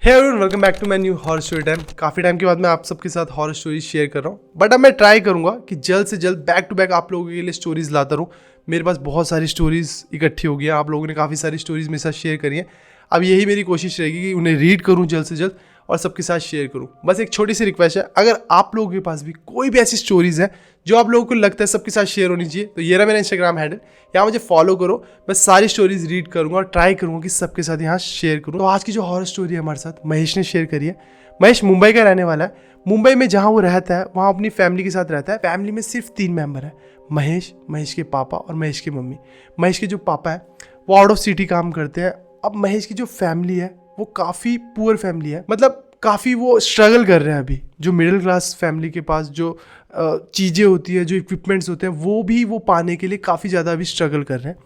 Hey everyone, welcome back to my new horror story time. काफ़ी time के बाद मैं आप सबके साथ हॉरर स्टोरीज शेयर कर रहा हूँ, बट अब मैं ट्राई करूँगा कि जल्द से जल्द बैक टू बैक आप लोगों के लिए स्टोरीज लाता रहूँ। मेरे पास बहुत सारी स्टोरीज इकट्ठी हो गई हैं, आप लोगों ने काफ़ी सारी स्टोरीज मेरे साथ शेयर करी हैं। अब यही मेरी कोशिश रहेगी कि उन्हें रीड करूँ जल्द से जल्द और सबके साथ शेयर करूँ। बस एक छोटी सी रिक्वेस्ट है, अगर आप लोगों के पास भी कोई भी ऐसी स्टोरीज है जो आप लोगों को लगता है सबके साथ शेयर होनी चाहिए, तो ये रहा मेरा इंस्टाग्राम हैंडल, यहाँ मुझे फॉलो करो। मैं सारी स्टोरीज रीड करूँगा और ट्राई करूँगा कि सबके साथ यहाँ शेयर करूँ। तो आज की जो हॉरर स्टोरी है हमारे साथ महेश ने शेयर करी है। महेश मुंबई का रहने वाला है। मुंबई में जहाँ वो रहता है वहाँ अपनी फैमिली के साथ रहता है। फैमिली में सिर्फ 3 मेंबर है, महेश, महेश के पापा और महेश की मम्मी। महेश के जो पापा है वो आउट ऑफ सिटी काम करते हैं। अब महेश की जो फैमिली है वो काफ़ी पुअर फैमिली है, मतलब काफ़ी वो स्ट्रगल कर रहे हैं अभी। जो मिडिल क्लास फैमिली के पास जो चीज़ें होती है, जो इक्विपमेंट्स होते हैं, वो पाने के लिए काफ़ी ज़्यादा अभी स्ट्रगल कर रहे हैं।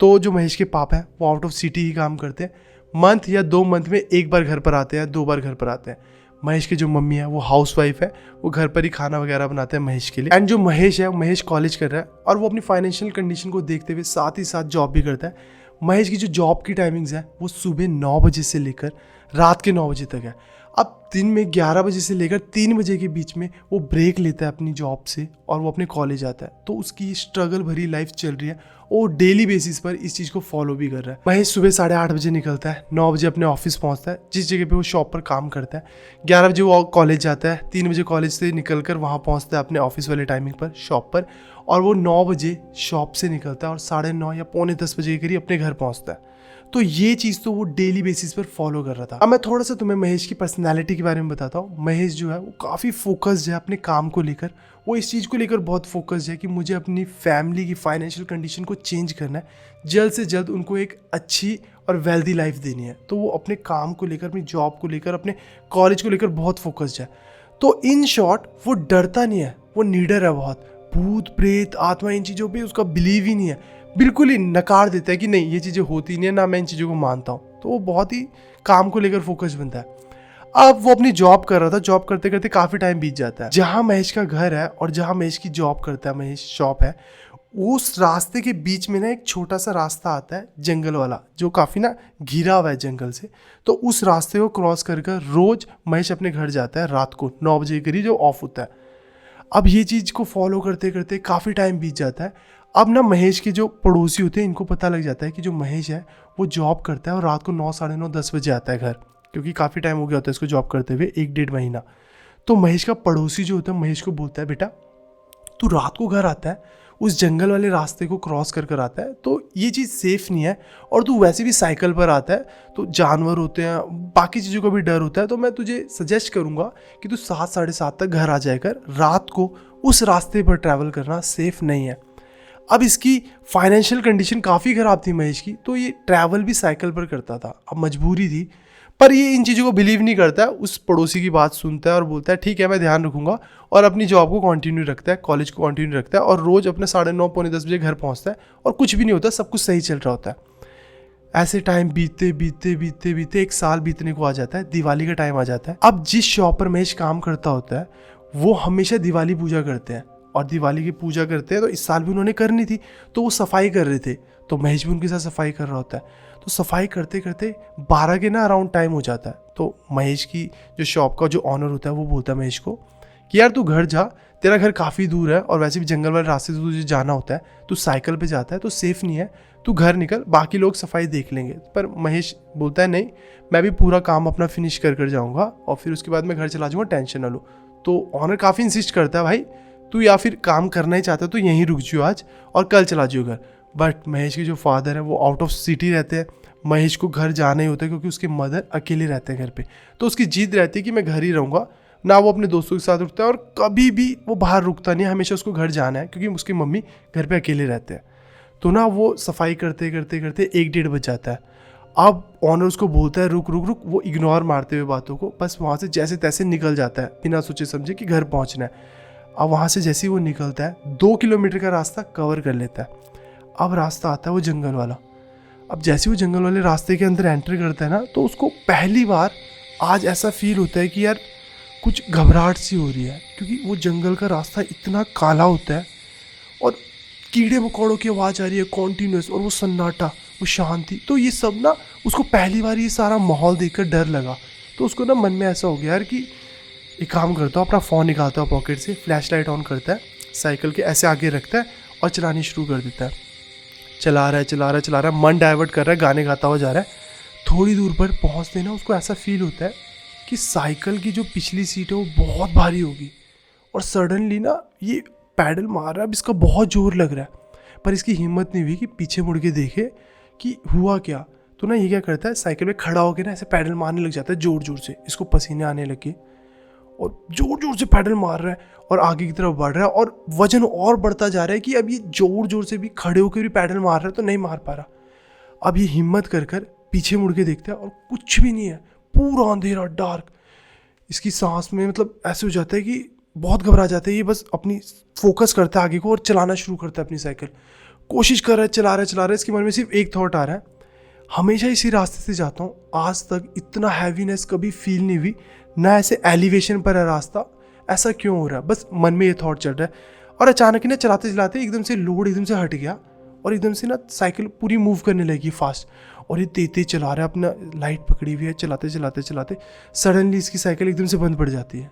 तो जो महेश के पापा हैं वो आउट ऑफ सिटी ही काम करते हैं। मंथ या 2 मंथ में एक बार घर पर आते हैं, 2 बार घर पर आते हैं। महेश की जो मम्मी है वो हाउस वाइफ है, वो घर पर ही खाना वगैरह बनाते हैं महेश के लिए। एंड जो महेश है, महेश कॉलेज कर रहा है और वो अपनी फाइनेंशियल कंडीशन को देखते हुए साथ ही साथ जॉब भी करता है। महेश की जो जॉब की टाइमिंग्स है वो सुबह 9 बजे से लेकर रात के 9 बजे तक है। अब दिन में 11 बजे से लेकर 3 बजे के बीच में वो ब्रेक लेता है अपनी जॉब से और वो अपने कॉलेज आता है। तो उसकी स्ट्रगल भरी लाइफ चल रही है और डेली बेसिस पर इस चीज़ को फॉलो भी कर रहा है। महेश सुबह 8:30 बजे निकलता है, 9 बजे अपने ऑफिस पहुंचता है, जिस जगह पे वो शॉप पर काम करता है। 11 बजे वो कॉलेज जाता है, 3 बजे कॉलेज से निकलकर वहाँ पहुँचता है अपने ऑफिस वाले टाइमिंग पर शॉप पर, और वो 9 बजे शॉप से निकलता है और 9:30 या पौने 10 बजे के करीब अपने घर पहुँचता है। तो ये चीज़ तो वो डेली बेसिस पर फॉलो कर रहा था। अब मैं थोड़ा सा तुम्हें महेश की पर्सनालिटी के बारे में बताता हूँ। महेश जो है वो काफ़ी फोकस्ड है अपने काम को लेकर। वो इस चीज़ को लेकर बहुत फोकस्ड है कि मुझे अपनी फैमिली की फाइनेंशियल कंडीशन को चेंज करना है, जल्द से जल्द उनको एक अच्छी और वेल्दी लाइफ देनी है। तो वो अपने काम को लेकर, अपनी जॉब को लेकर, अपने कॉलेज को लेकर बहुत फोकस्ड है। तो इन शॉर्ट वो डरता नहीं है, वो निडर है बहुत। भूत प्रेत आत्मा इन चीज़ों पे उसका बिलीव ही नहीं है, बिल्कुल ही नकार देता है कि नहीं ये चीज़ें होती नहीं है, ना मैं इन चीज़ों को मानता हूँ। तो वो बहुत ही काम को लेकर फोकस बनता है। अब वो अपनी जॉब कर रहा था, जॉब करते करते काफ़ी टाइम बीत जाता है। जहाँ महेश का घर है और जहाँ महेश की जॉब करता है, महेश शॉप है, उस रास्ते के बीच में ना एक छोटा सा रास्ता आता है जंगल वाला, जो काफ़ी ना घिरा हुआ है जंगल से। तो उस रास्ते को क्रॉस कर रोज़ महेश अपने घर जाता है रात को 9 बजे के करीब, जो ऑफ होता है। अब ये चीज़ को फॉलो करते करते काफ़ी टाइम बीत जाता है। अब ना महेश के जो पड़ोसी होते हैं इनको पता लग जाता है कि जो महेश है वो जॉब करता है और रात को 9, 9:30, 10 बजे आता है घर, क्योंकि काफ़ी टाइम हो गया होता है इसको जॉब करते हुए, 1-1.5 महीना। तो महेश का पड़ोसी जो होता है महेश को बोलता है, बेटा तू रात को घर आता है, उस जंगल वाले रास्ते को क्रॉस कर आता है, तो ये चीज़ सेफ़ नहीं है, और तू वैसे भी साइकिल पर आता है तो जानवर होते हैं, बाकी चीज़ों का भी डर होता है। तो मैं तुझे सजेस्ट करूँगा कि तू 7, 7:30 तक घर आ जाए कर। रात को उस रास्ते पर ट्रैवल करना सेफ़ नहीं है। अब इसकी फाइनेंशियल कंडीशन काफ़ी ख़राब थी महेश की, तो ये ट्रैवल भी साइकिल पर करता था, अब मजबूरी थी। पर ये इन चीज़ों को बिलीव नहीं करता है, उस पड़ोसी की बात सुनता है और बोलता है ठीक है मैं ध्यान रखूँगा, और अपनी जॉब को कंटिन्यू रखता है, कॉलेज को कंटिन्यू रखता है, और रोज़ अपने 9:30 पौने 10 बजे घर पहुँचता है और कुछ भी नहीं होता, सब कुछ सही चल रहा होता है। ऐसे टाइम बीतते बीतते बीतते बीतते 1 साल बीतने को आ जाता है, दिवाली का टाइम आ जाता है। अब जिस शॉप पर महेश काम करता होता है वो हमेशा दिवाली पूजा करते हैं, और दिवाली की पूजा करते हैं तो इस साल भी उन्होंने करनी थी, तो वो सफाई कर रहे थे, तो महेश भी उनके साथ सफाई कर रहा होता है। तो सफाई करते करते 12 के ना अराउंड टाइम हो जाता है। तो महेश की जो शॉप का जो ऑनर होता है वो बोलता है महेश को कि यार तू घर जा, तेरा घर काफ़ी दूर है और वैसे भी जंगल वाले रास्ते से तुझे जाना होता है, तू साइकिल पे जाता है तो सेफ़ नहीं है, तू घर निकल, बाकी लोग सफाई देख लेंगे। पर महेश बोलता है नहीं, मैं भी पूरा काम अपना फिनिश कर जाऊँगा और फिर उसके बाद मैं घर चला जाऊँगा, टेंशन ना लो। तो ऑनर काफ़ी इंसिस्ट करता है, भाई तू या फिर काम करना ही चाहता है तो यहीं रुक जियो आज और कल चला जियो घर। बट महेश के जो फादर है वो आउट ऑफ सिटी रहते हैं, महेश को घर जाना ही होता है क्योंकि उसके मदर अकेले रहते हैं घर पे। तो उसकी जिद रहती है कि मैं घर ही रहूँगा, ना वो अपने दोस्तों के साथ रुकता है और कभी भी वो बाहर रुकता नहीं है, हमेशा उसको घर जाना है क्योंकि उसकी मम्मी घर पे अकेले रहते हैं। तो ना वो सफाई करते करते करते 1-1:30 बज जाता है। अब ऑनर उसको बोलता है रुक रुक रुक, वो इग्नोर मारते हुए बातों को बस वहाँ से जैसे तैसे निकल जाता है बिना सोचे समझे कि घर पहुँचना है। अब वहाँ से जैसे ही वो निकलता है 2 किलोमीटर का रास्ता कवर कर लेता है। अब रास्ता आता है वो जंगल वाला। अब जैसे वो जंगल वाले रास्ते के अंदर एंटर करता है ना, तो उसको पहली बार आज ऐसा फील होता है कि यार कुछ घबराहट सी हो रही है, क्योंकि वो जंगल का रास्ता इतना काला होता है और कीड़े मकोड़ों की आवाज़ आ रही है कॉन्टीन्यूस, और वो सन्नाटा, वो शांति। तो ये सब ना उसको पहली बार ये सारा माहौल देखकर डर लगा तो उसको ना मन में ऐसा हो गया यार कि एक काम करता हूँ, अपना फ़ोन निकालता हूँ पॉकेट से, फ्लैश लाइट ऑन करता है, साइकिल के ऐसे आगे रखता है और चलानी शुरू कर देता है। चला रहा है, मन डाइवर्ट कर रहा है, गाने गाता हुआ जा रहा है। थोड़ी दूर पर पहुँचते ना उसको ऐसा फील होता है कि साइकिल की जो पिछली सीट है वो बहुत भारी होगी, और सडनली ना ये पैडल मार रहा है, अब इसका बहुत जोर लग रहा है, पर इसकी हिम्मत नहीं हुई कि पीछे मुड़ के देखे कि हुआ क्या। तो ना ये क्या करता है, साइकिल में खड़ा होकर ना ऐसे पैडल मारने लग जाता है ज़ोर ज़ोर से। इसको पसीने आने लगे और ज़ोर ज़ोर से पैडल मार रहा है और आगे की तरफ बढ़ रहा है, और वजन और बढ़ता जा रहा है कि अब ये ज़ोर ज़ोर से भी खड़े होकर भी पैडल मार रहा है तो नहीं मार पा रहा। अब ये हिम्मत कर कर पीछे मुड़ के देखता है और कुछ भी नहीं है, पूरा अंधेरा, डार्क। इसकी सांस में मतलब ऐसे हो जाता है कि बहुत घबरा जाता है। ये बस अपनी फोकस करता है आगे को और चलाना शुरू करता है अपनी साइकिल। कोशिश कर रहा है, चला रहा है। इसके मन में सिर्फ एक थॉट आ रहा है, हमेशा इसी रास्ते से जाता हूँ, आज तक इतना हैवीनेस कभी फील नहीं हुई, ना ऐसे एलिवेशन पर है रास्ता, ऐसा क्यों हो रहा है। बस मन में ये थॉट चल रहा है। और अचानक ही ना चलाते चलाते एकदम से लोड एकदम से हट गया और एकदम से ना साइकिल पूरी मूव करने लगी फास्ट, और ये तेज चला रहा है, अपना लाइट पकड़ी हुई है, चलाते सडनली इसकी साइकिल एकदम से बंद पड़ जाती है।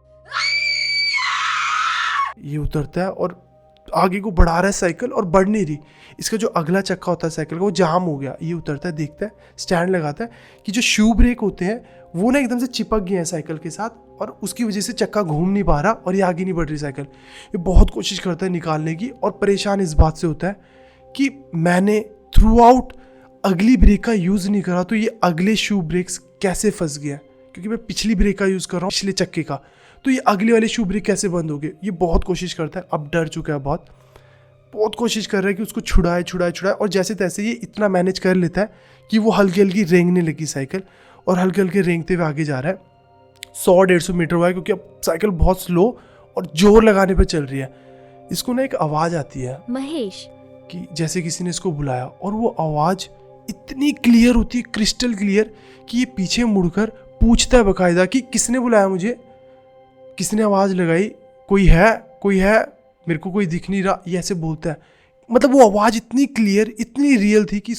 ये उतरता है और आगे को बढ़ा रहा है साइकिल और बढ़ नहीं रही। इसका जो अगला चक्का होता है साइकिल का वो जाम हो गया। ये उतरता है, देखता है, स्टैंड लगाता है कि जो शू ब्रेक होते हैं वो ना एकदम से चिपक गए हैं साइकिल के साथ, और उसकी वजह से चक्का घूम नहीं पा रहा और ये आगे नहीं बढ़ रही साइकिल। ये बहुत कोशिश करता है निकालने की, और परेशान इस बात से होता है कि मैंने थ्रू आउट अगली ब्रेक का यूज़ नहीं करा, तो ये अगले शू ब्रेक्स कैसे फंस गया, क्योंकि मैं पिछली ब्रेक का यूज़ कर रहा हूँ, पिछले चक्के का, तो ये अगले वाले शू ब्रेक कैसे बंद हो गए। ये बहुत कोशिश करता है, अब डर चुका है, बहुत कोशिश कर रहा है कि उसको छुड़ाए, और जैसे तैसे ये इतना मैनेज कर लेता है कि वो हल्की हल्की रेंगने लगी साइकिल, और हल्के हल्के रेंगते हुए आगे जा रहा है। 100-150 मीटर हुआ है, क्योंकि अब साइकिल बहुत स्लो और जोर लगाने पर चल रही है। इसको ना एक आवाज़ आती है महेश, कि जैसे किसी ने इसको बुलाया, और वो आवाज़ इतनी क्लियर होती है, क्रिस्टल क्लियर, कि ये पीछे मुड़कर पूछता है बकायदा कि किसने बुलाया मुझे, किसने आवाज़ लगाई, कोई है, मेरे को कोई दिख नहीं रहा, ये ऐसे बोलता है। मतलब वो आवाज़ इतनी क्लियर, इतनी रियल थी कि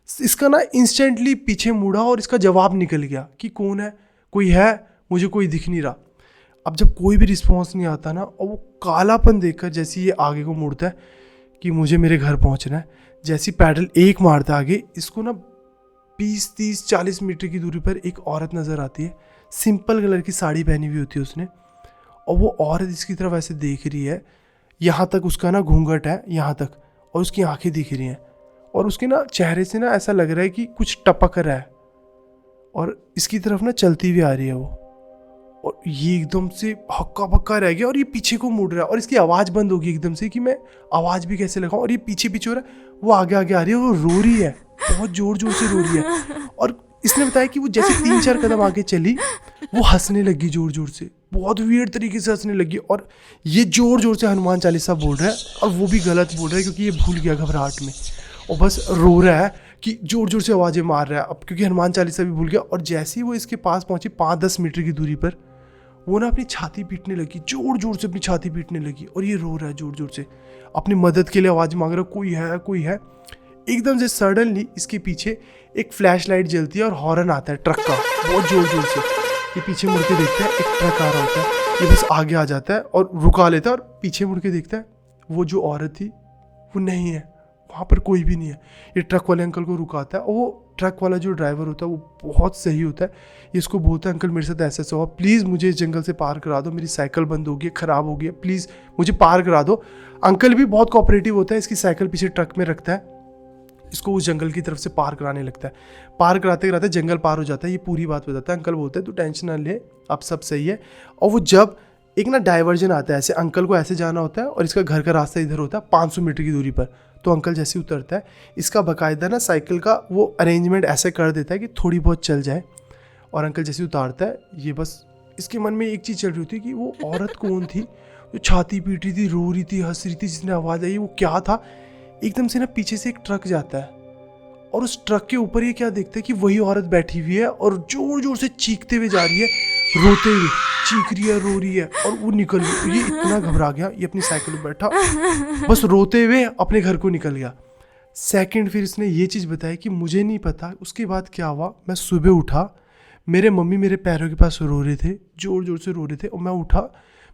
इसका ना इंस्टेंटली पीछे मुड़ा और इसका जवाब निकल गया कि कौन है, कोई है, मुझे कोई दिख नहीं रहा। अब जब कोई भी रिस्पॉन्स नहीं आता ना, और वो कालापन देखकर जैसे ये आगे को मुड़ता है कि मुझे मेरे घर पहुंचना है, जैसी पैडल एक मारता है आगे, इसको ना 20-30-40 मीटर की दूरी पर एक औरत नज़र आती है। सिंपल कलर की साड़ी पहनी हुई होती है उसने, और वो औरत इसकी तरफ ऐसे देख रही है, यहाँ तक उसका ना घूंघट है, यहाँ तक, और उसकी आंखें दिख रही हैं, और उसके ना चेहरे से ना ऐसा लग रहा है कि कुछ टपक रहा है, और इसकी तरफ ना चलती हुई आ रही है वो। और ये एकदम से हक्का बक्का रह गया, और ये पीछे को मुड़ रहा है, और इसकी आवाज़ बंद होगी एकदम से कि मैं आवाज़ भी कैसे लगाऊं, और ये पीछे हो रहा है, वो आगे आ रही है, वो रो रही है, बहुत जोर जोर से रो रही है। और इसने बताया कि वो जैसे 3-4 कदम आगे चली, वो हंसने लगी जोर जोर से, बहुत वियर्ड तरीके से हंसने लगी, और ये जोर जोर से हनुमान चालीसा बोल रहा है, और वो भी गलत बोल रहा है क्योंकि ये भूल गया घबराहट में, और बस रो रहा है कि जोर जोर से आवाज़ें मार रहा है अब, क्योंकि हनुमान चालीसा भी भूल गया। और जैसे ही वो इसके पास पहुंची 5-10 मीटर की दूरी पर, वो ना अपनी छाती पीटने लगी, जोर जोर से अपनी छाती पीटने लगी, और ये रो रहा है जोर जोर से, अपनी मदद के लिए आवाज़ मांग रहा है, कोई है। एकदम से सडनली इसके पीछे एक फ्लैश लाइट जलती है और हॉर्न आता है ट्रक का, बहुत जोर जोर से। ये पीछे मुड़ के देखता है, एक ट्रक आ रहा होता है, ये बस आगे आ जाता है और रुका लेता है, और पीछे मुड़ के देखता है, वो जो औरत थी वो नहीं है, वहाँ पर कोई भी नहीं है। ये ट्रक वाले अंकल को रुकाता है, और वो ट्रक वाला जो ड्राइवर होता है वो बहुत सही होता है। ये इसको बोलता है, अंकल मेरे साथ ऐसा हुआ, प्लीज़ मुझे इस जंगल से पार करा दो, मेरी साइकिल बंद हो गई, ख़राब हो गई है, प्लीज़ मुझे पार करा दो। अंकल भी बहुत कोऑपरेटिव होता है, इसकी साइकिल पीछे ट्रक में रखता है, इसको उस जंगल की तरफ से पार कराने लगता है। पार कराते कराते जंगल पार हो जाता है, ये पूरी बात बताता है। अंकल बोलते हैं तू टेंशन ना ले, अब सब सही है। और वो जब एक ना डाइवर्जन आता है, ऐसे अंकल को ऐसे जाना होता है, और इसका घर का रास्ता इधर होता है 500 मीटर की दूरी पर, तो अंकल जैसे उतरता है, इसका बाकायदा ना साइकिल का वो अरेंजमेंट ऐसे कर देता है कि थोड़ी बहुत चल जाए। और अंकल जैसे उतारता है, ये बस इसके मन में एक चीज़ चल रही होती है कि वो औरत कौन थी जो छाती पीट रही थी, रो रही थी, हंस रही थी, जिसने आवाज़ आई, वो क्या था। एकदम से ना पीछे से एक ट्रक जाता है, और उस ट्रक के ऊपर ये क्या देखता है कि वही औरत बैठी हुई है, और जोर जोर से चीखते हुए जा रही है, रोते हुए चीख रही है, रो रही है, और वो निकल गई। ये इतना घबरा गया, ये अपनी साइकिल पर बैठा, बस रोते हुए अपने घर को निकल गया। सेकंड फिर इसने ये चीज़ बताई कि मुझे नहीं पता उसके बाद क्या हुआ। मैं सुबह उठा, मेरे मम्मी मेरे पैरों के पास रो रहे थे, ज़ोर ज़ोर से रो रहे थे, और मैं उठा।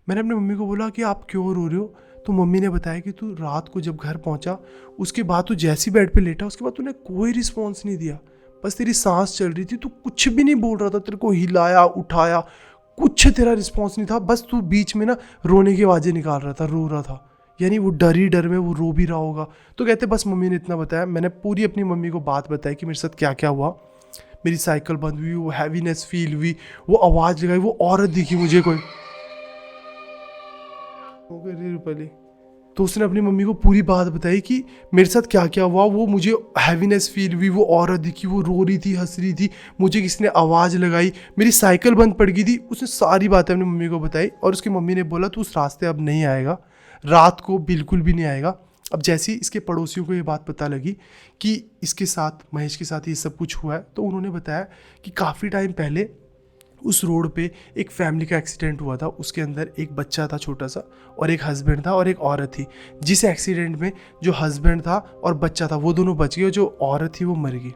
मैंने अपनी मम्मी को बोला कि आप क्यों रो रहे हो? तो मम्मी ने बताया कि तू रात को जब घर पहुंचा, उसके बाद तू जैसी बेड पे लेटा, उसके बाद तूने कोई रिस्पॉन्स नहीं दिया, बस तेरी सांस चल रही थी, तू कुछ भी नहीं बोल रहा था, तेरे को हिलाया उठाया, कुछ तेरा रिस्पॉन्स नहीं था, बस तू बीच में ना रोने की आवाज़ें निकाल रहा था, रो रहा था, यानी वो डर ही डर में वो रो भी रहा होगा। तो कहते बस मम्मी ने इतना बताया। मैंने पूरी अपनी मम्मी को बात बताई कि मेरे साथ क्या क्या हुआ। मेरी साइकिल बंद हुई, वो हैवीनेस फील हुई, वो आवाज़ लगाई, वो औरत दिखी मुझे कोई, रूपाली। तो उसने अपनी मम्मी को पूरी बात बताई कि मेरे साथ क्या क्या हुआ, वो मुझे हैवीनेस फील हुई, वो औरत दिखी, वो रो रही थी, हंस रही थी, मुझे किसी ने आवाज़ लगाई, मेरी साइकिल बंद पड़ गई थी। उसने सारी बातें अपनी मम्मी को बताई, और उसकी मम्मी ने बोला तू उस रास्ते अब नहीं आएगा, रात को बिल्कुल भी नहीं आएगा। अब जैसे ही इसके पड़ोसियों को ये बात पता लगी कि इसके साथ, महेश के साथ ये सब कुछ हुआ है, तो उन्होंने बताया कि काफ़ी टाइम पहले उस रोड पे एक फैमिली का एक्सीडेंट हुआ था। उसके अंदर एक बच्चा था छोटा सा, और एक हस्बैंड था और एक औरत थी। जिस एक्सीडेंट में जो हस्बैंड था और बच्चा था वो दोनों बच गए, और जो औरत थी वो मर गई।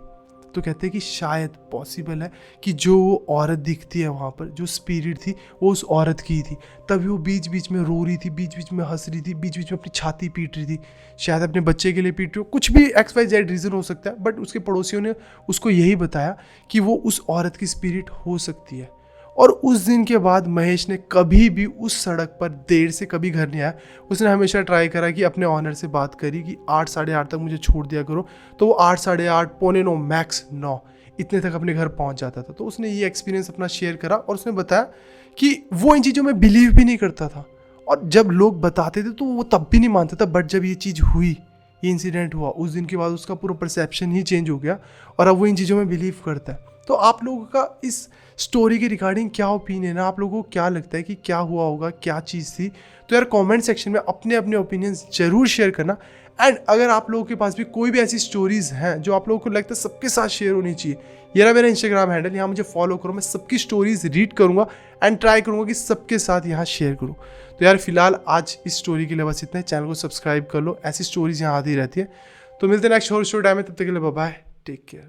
तो कहते हैं कि शायद पॉसिबल है कि जो औरत दिखती है वहाँ पर, जो स्पिरिट थी वो उस औरत की थी। तभी वो बीच बीच में रो रही थी, बीच बीच में हंस रही थी, बीच बीच में अपनी छाती पीट रही थी, शायद अपने बच्चे के लिए पीट रही हो, कुछ भी XYZ रीज़न हो सकता है। बट उसके पड़ोसियों ने उसको यही बताया कि वो उस औरत की स्पिरिट हो सकती है। और उस दिन के बाद महेश ने कभी भी उस सड़क पर देर से कभी घर नहीं आया। उसने हमेशा ट्राई करा कि अपने ऑनर से बात करी कि 8 साढ़े 8 तक मुझे छोड़ दिया करो, तो वो 8 साढ़े 8 पौने 9 मैक्स 9 इतने तक अपने घर पहुंच जाता था। तो उसने ये एक्सपीरियंस अपना शेयर करा, और उसने बताया कि वो इन चीज़ों में बिलीव भी नहीं करता था, और जब लोग बताते थे तो वो तब भी नहीं मानता था। बट जब ये चीज़ हुई, ये इंसिडेंट हुआ, उस दिन के बाद उसका पूरा परसेप्शन ही चेंज हो गया, और अब वो इन चीज़ों में बिलीव करता है। तो आप लोगों का इस स्टोरी के रिगार्डिंग क्या ओपिनियन है? आप लोगों को क्या लगता है कि क्या हुआ होगा, क्या चीज़ थी? तो यार कमेंट सेक्शन में अपने अपने ओपिनियंस जरूर शेयर करना। एंड अगर आप लोगों के पास भी कोई भी ऐसी स्टोरीज़ हैं जो आप लोगों को लगता है सबके साथ शेयर होनी चाहिए, ये रहा मेरा इंस्टाग्राम हैंडल, यहाँ मुझे फॉलो करो, मैं सबकी स्टोरीज़ रीड करूँगा एंड ट्राई करूँगा कि सबके साथ यहाँ शेयर करूँ। तो यार फिलहाल आज इस स्टोरी के लिए बस इतना है। चैनल को सब्सक्राइब कर लो, ऐसी स्टोरीज़ यहाँ आती रहती है। तो मिलते हैं नेक्स्ट हॉरर स्टोरी टाइम में, तब तक के लिए बाय बाय, टेक केयर।